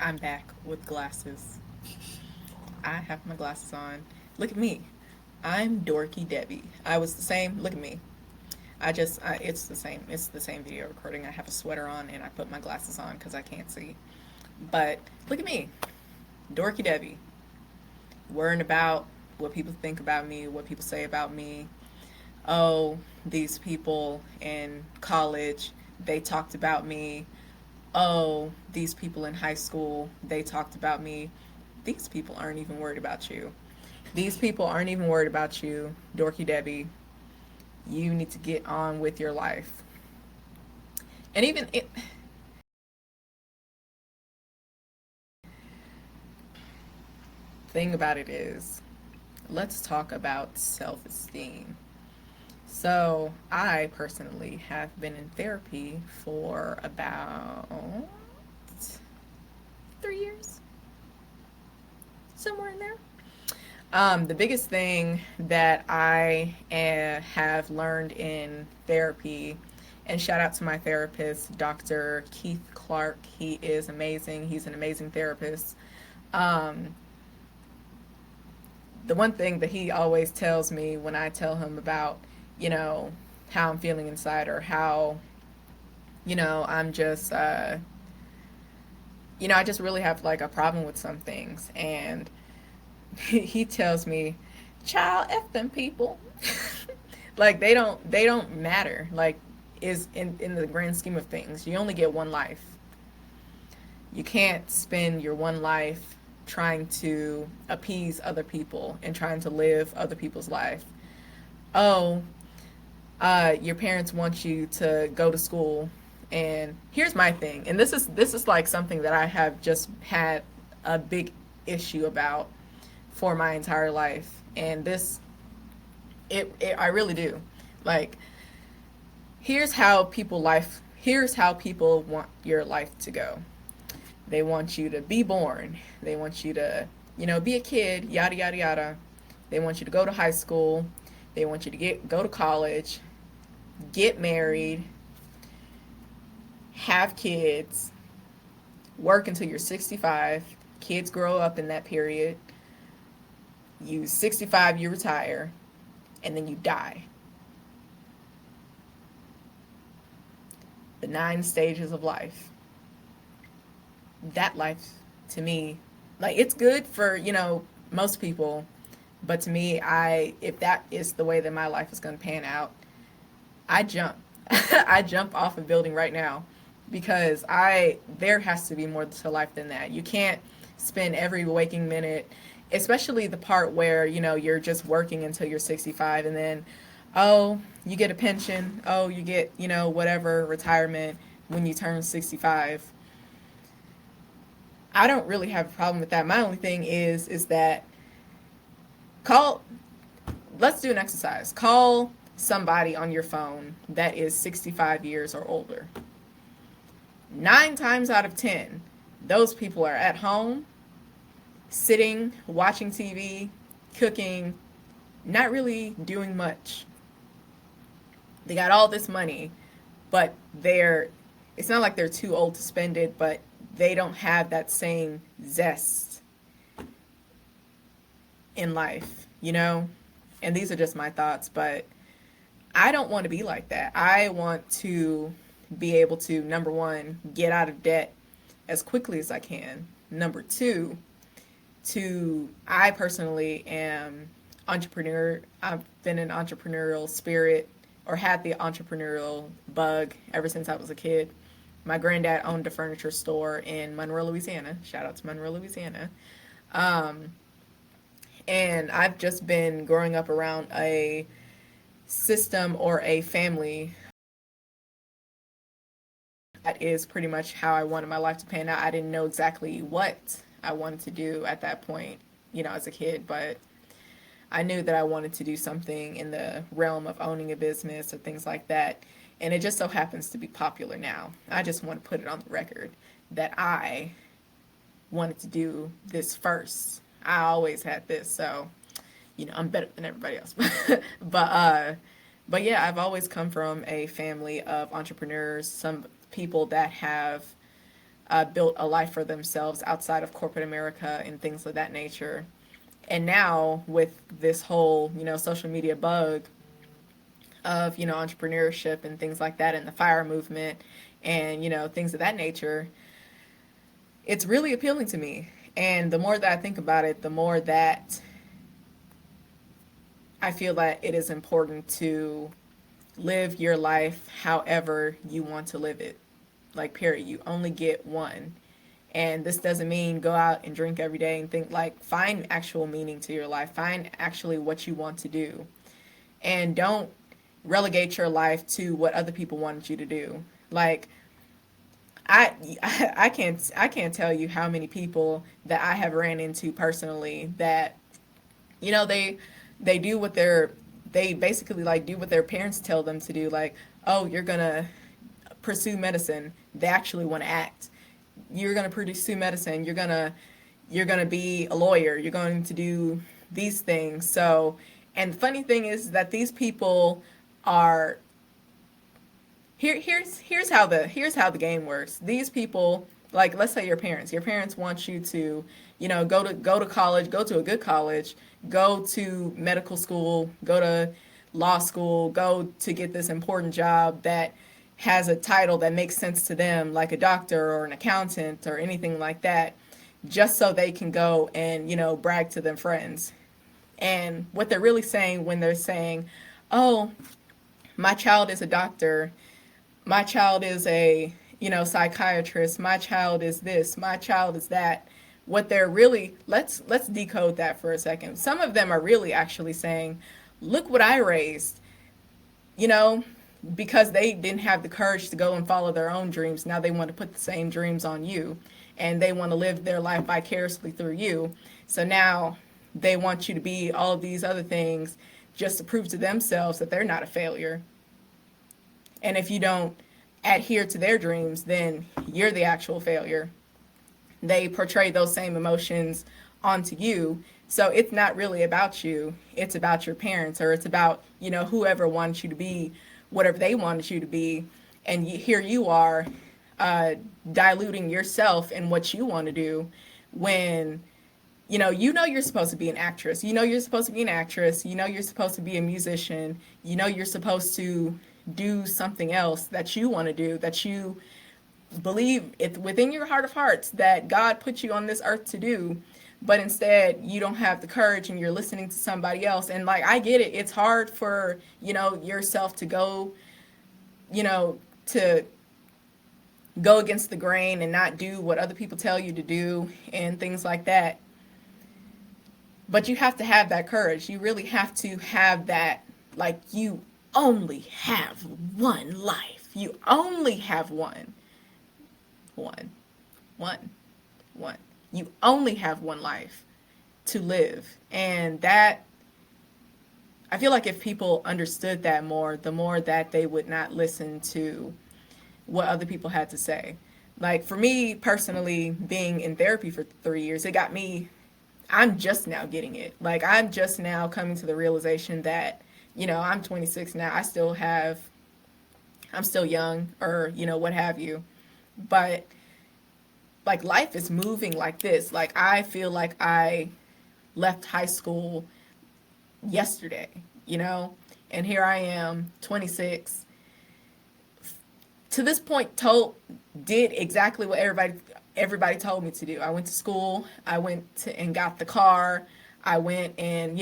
I'm back with glasses. I have my glasses on. Look at me. I'm dorky Debbie. I was the same. Look at me. It's the same. It's the same video recording. I have a sweater on and I put my glasses on because I can't see. But look at me. Dorky Debbie. Worrying about what people think about me, what people say about me. Oh, these people in college, they talked about me. Oh, these people in high school, they talked about me. These people aren't even worried about you. These people aren't even worried about you, Dorky Debbie. You need to get on with your life. And even it, thing about it is, let's talk about self-esteem. So, I personally have been in therapy for about 3 years, somewhere in there. The biggest thing that I have learned in therapy, and shout out to my therapist, Dr. Keith Clark. He is amazing. He's an amazing therapist. Um, the one thing that he always tells me when I tell him about, you know, how I'm feeling inside or how, I'm just, I just really have like a problem with some things. And he tells me, child, F them people. Like they don't matter. Like is in the grand scheme of things. You only get one life. You can't spend your one life trying to appease other people and trying to live other people's life. Oh, your parents want you to go to school, and here's my thing, and this is like something that I have just had a big issue about for my entire life, and it I really do. Like, here's how people want your life to go. They want you to be born. They want you to, be a kid, yada yada yada. They want you to go to high school. They want you to go to college, get married, have kids, work until you're 65. Kids grow up in that period. You 65, you retire, and then you die. The 9 stages of life. That life, to me, like, it's good for, most people, but to me, if that is the way that my life is going to pan out, I jump. I jump off a building right now because there has to be more to life than that. You can't spend every waking minute, especially the part where, you're just working until you're 65, and then, oh, you get a pension. Oh, you get, whatever retirement when you turn 65. I don't really have a problem with that. My only thing is that call let's do an exercise. Call somebody on your phone that is 65 years or older. 9 times out of 10, those people are at home, sitting, watching TV, cooking, not really doing much. They got all this money, but it's not like they're too old to spend it, but they don't have that same zest in life, And these are just my thoughts, but I don't want to be like that. I want to be able to, number one, get out of debt as quickly as I can. Number two, I personally am entrepreneur. I've been an entrepreneurial spirit, or had the entrepreneurial bug ever since I was a kid. My granddad owned a furniture store in Monroe, Louisiana. Shout out to Monroe, Louisiana. Um, and I've just been growing up around a system or a family that is pretty much how I wanted my life to pan out. I didn't know exactly what I wanted to do at that point, as a kid, but I knew that I wanted to do something in the realm of owning a business or things like that. And it just so happens to be popular now. I just want to put it on the record that I wanted to do this first. I always had this, so I'm better than everybody else. But yeah, I've always come from a family of entrepreneurs, some people that have built a life for themselves outside of corporate America and things of that nature. And now with this whole, social media bug of, entrepreneurship and things like that and the fire movement and, things of that nature, it's really appealing to me. And the more that I think about it, the more that I feel that it is important to live your life however you want to live it. Like, period. You only get one. And this doesn't mean go out and drink every day and think, like, find actual meaning to your life. Find actually what you want to do. And don't relegate your life to what other people wanted you to do. Like, I I can't tell you how many people that I have ran into personally that, they do what they basically like do what their parents tell them to do. Like, oh, you're gonna pursue medicine. They actually want to act. You're gonna pursue medicine. You're gonna be a lawyer. You're going to do these things. So, and the funny thing is that these people are here's how the game works. These people, like, let's say your parents want you to, go to college, go to a good college, go to medical school, go to law school, go to get this important job that has a title that makes sense to them, like a doctor or an accountant or anything like that, just so they can go and, brag to their friends. And what they're really saying when they're saying, oh, my child is a doctor, my child is a, psychiatrist, my child is this, my child is that. What they're really, let's decode that for a second. Some of them are really actually saying, look what I raised, you know, because they didn't have the courage to go and follow their own dreams. Now they want to put the same dreams on you, and they want to live their life vicariously through you. So now they want you to be all of these other things just to prove to themselves that they're not a failure. And if you don't adhere to their dreams, then you're the actual failure. They portray those same emotions onto you. So it's not really about you. It's about your parents, or it's about, whoever wanted you to be, whatever they wanted you to be. And here you are, diluting yourself in what you want to do when, you're supposed to be an actress. You're supposed to be an actress. You're supposed to be a musician. You're supposed to do something else that you want to do, that you believe it within your heart of hearts that God put you on this earth to do. But instead, you don't have the courage and you're listening to somebody else. And like, I get it. It's hard for, yourself to go, to go against the grain and not do what other people tell you to do and things like that. But you have to have that courage. You really have to have that, like, you only have one life. You only have one. One. One. One. You only have one life to live. And that, I feel like if people understood that more, the more that they would not listen to what other people had to say. Like, for me personally, being in therapy for 3 years, it got me, I'm just now getting it. Like, I'm just now coming to the realization that, I'm 26 now. I'm still young, or, what have you. But, like, life is moving like this. Like, I feel like I left high school yesterday, and here I am, 26. To this point, did exactly what everybody told me to do. I went to school. I went to and got the car. I went and,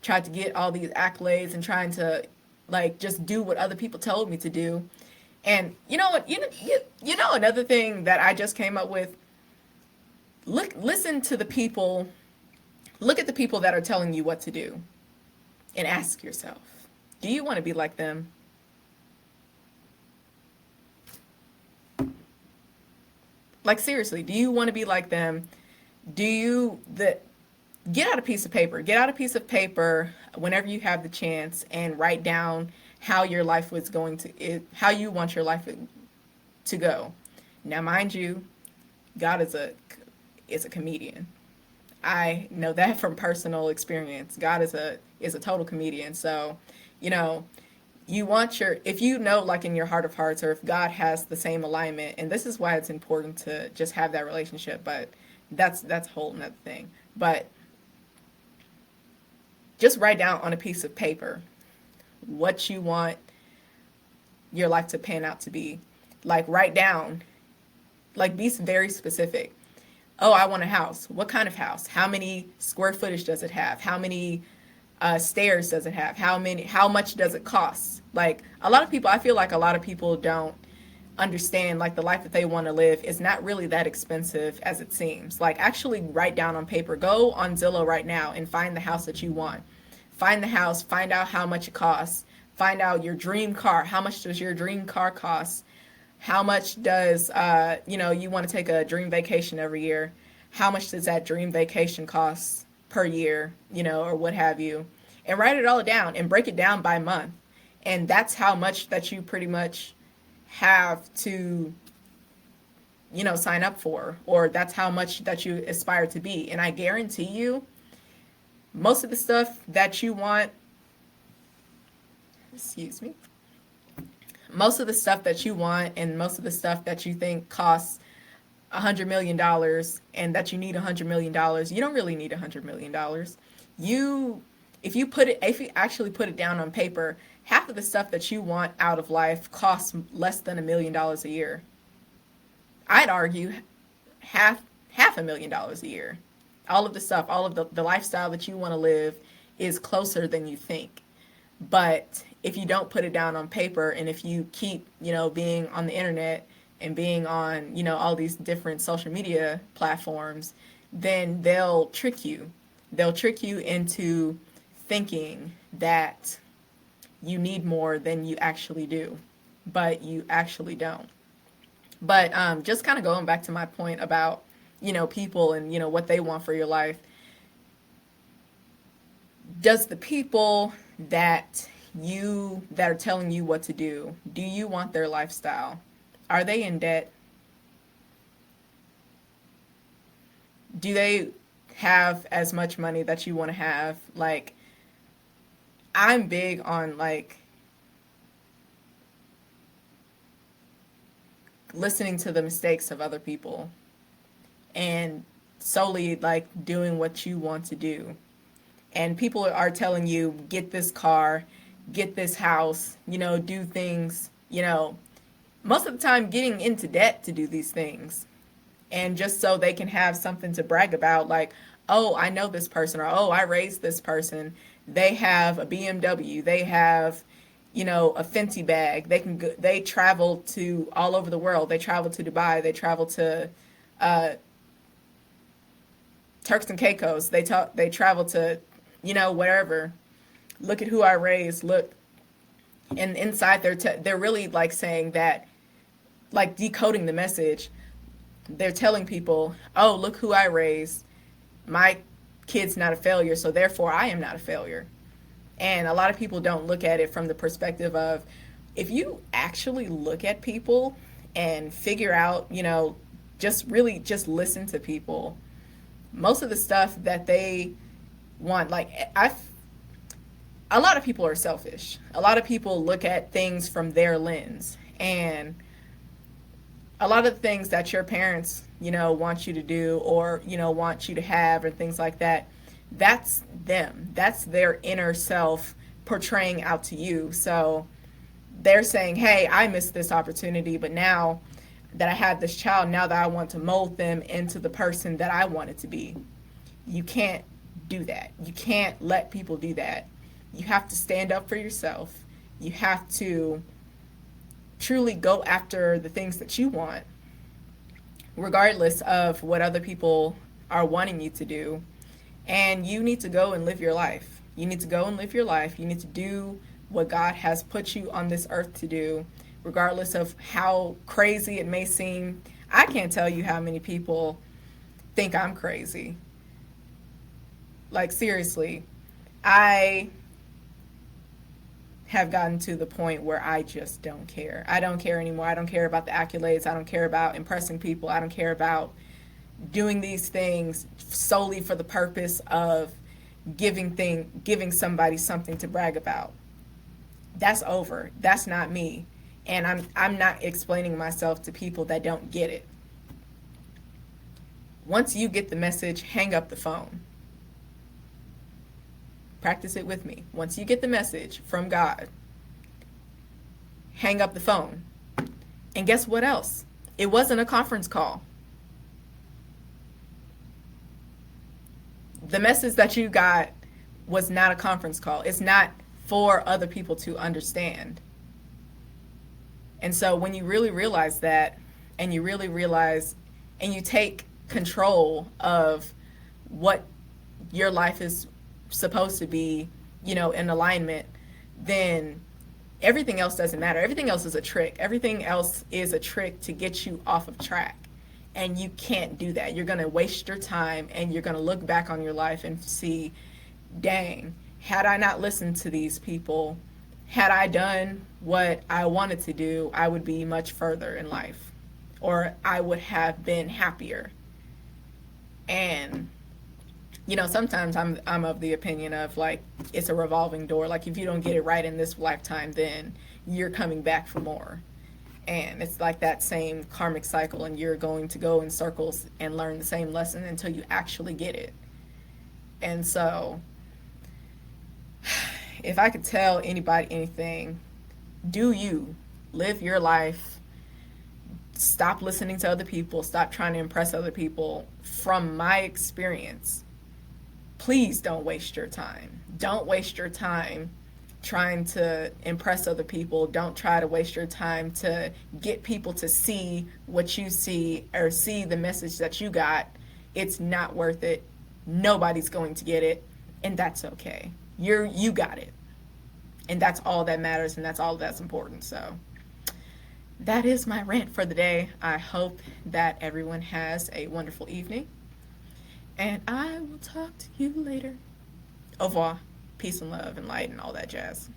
tried to get all these accolades and trying to, like, just do what other people told me to do. And you know what? Another thing that I just came up with. Listen to the people. Look at the people that are telling you what to do, and ask yourself, do you want to be like them? Like, seriously, do you want to be like them? Get out a piece of paper. Get out a piece of paper whenever you have the chance and write down how your life was how you want your life to go. Now, mind you, God is a comedian. I know that from personal experience. God is a total comedian. So, you want your, if you know, like in your heart of hearts, or if God has the same alignment, and this is why it's important to just have that relationship, but that's a whole nother thing. But just write down on a piece of paper what you want your life to pan out to be. Like, write down, like, be very specific. Oh, I want a house. What kind of house? How many square footage does it have? How many stairs does it have? How much does it cost? Like, a lot of people, I feel like a lot of people don't understand, like, the life that they want to live is not really that expensive as it seems. Like, actually write down on paper. Go on Zillow right now and find the house that you want. Find the house, find out how much it costs. Find out your dream car. How much does your dream car cost? How much does you want to take a dream vacation every year? How much does that dream vacation cost per year, or what have you? And write it all down and break it down by month. And that's how much that you pretty much have to, sign up for, or that's how much that you aspire to be. And I guarantee you, most of the stuff that you want, excuse me, most of the stuff that you want and most of the stuff that you think costs $100 million and that you need $100 million, you don't really need $100 million. If you actually put it down on paper, half of the stuff that you want out of life costs less than $1 million a year. I'd argue half $1 million a year. All of the stuff, all of the lifestyle that you want to live is closer than you think. But if you don't put it down on paper, and if you keep, being on the internet and being on, all these different social media platforms, then they'll trick you. They'll trick you into thinking that you need more than you actually do, but you actually don't. But just kind of going back to my point about, people and, what they want for your life. Does the people that are telling you what to do you want their lifestyle? Are they in debt? Do they have as much money that you want to have? Like, I'm big on, like, listening to the mistakes of other people and solely, like, doing what you want to do. And people are telling you, get this car, get this house, do things, most of the time getting into debt to do these things. And just so they can have something to brag about, like, oh, I know this person, or oh, I raised this person. They have a BMW, they have, a Fenty bag. They travel to all over the world. They travel to Dubai. They travel to Turks and Caicos. They travel to, wherever. Look at who I raised. Look, and inside they're really, like, saying that, like, decoding the message. They're telling people, oh, look who I raised. My kid's not a failure, so therefore I am not a failure. And a lot of people don't look at it from the perspective of, if you actually look at people and figure out, just really just listen to people, most of the stuff that they want, like, a lot of people are selfish. A lot of people look at things from their lens. And a lot of the things that your parents, want you to do, or, want you to have, and things like that, that's them. That's their inner self portraying out to you. So they're saying, hey, I missed this opportunity, but now that I have this child, now that I want to mold them into the person that I want it to be. You can't do that. You can't let people do that. You have to stand up for yourself. You have to truly go after the things that you want, regardless of what other people are wanting you to do. And you need to go and live your life. You need to go and live your life. You need to do what God has put you on this earth to do, regardless of how crazy it may seem. I can't tell you how many people think I'm crazy. Like, seriously, I have gotten to the point where I just don't care. I don't care anymore. I don't care about the accolades. I don't care about impressing people. I don't care about doing these things solely for the purpose of giving somebody something to brag about. That's over. That's not me. And I'm not explaining myself to people that don't get it. Once you get the message, hang up the phone. Practice it with me. Once you get the message from God, hang up the phone. And guess what else? It wasn't a conference call. The message that you got was not a conference call. It's not for other people to understand. And so when you really realize that, and you really realize, and you take control of what your life is supposed to be, in alignment, then everything else doesn't matter. Everything else is a trick. Everything else is a trick to get you off of track. And you can't do that. You're going to waste your time, and you're going to look back on your life and see, dang, had I not listened to these people, had I done what I wanted to do, I would be much further in life, or I would have been happier. And sometimes I'm of the opinion of, like, it's a revolving door. Like, if you don't get it right in this lifetime, then you're coming back for more. And it's like that same karmic cycle, and you're going to go in circles and learn the same lesson until you actually get it. And so, if I could tell anybody anything, do you live your life. Stop listening to other people. Stop trying to impress other people. From my experience, please don't waste your time. Don't waste your time trying to impress other people. Don't try to waste your time to get people to see what you see or see the message that you got. It's not worth it. Nobody's going to get it, and that's okay. You got it. And that's all that matters, and that's all that's important. So that is my rant for the day. I hope that everyone has a wonderful evening, and I will talk to you later. Au revoir. Peace and love and light and all that jazz.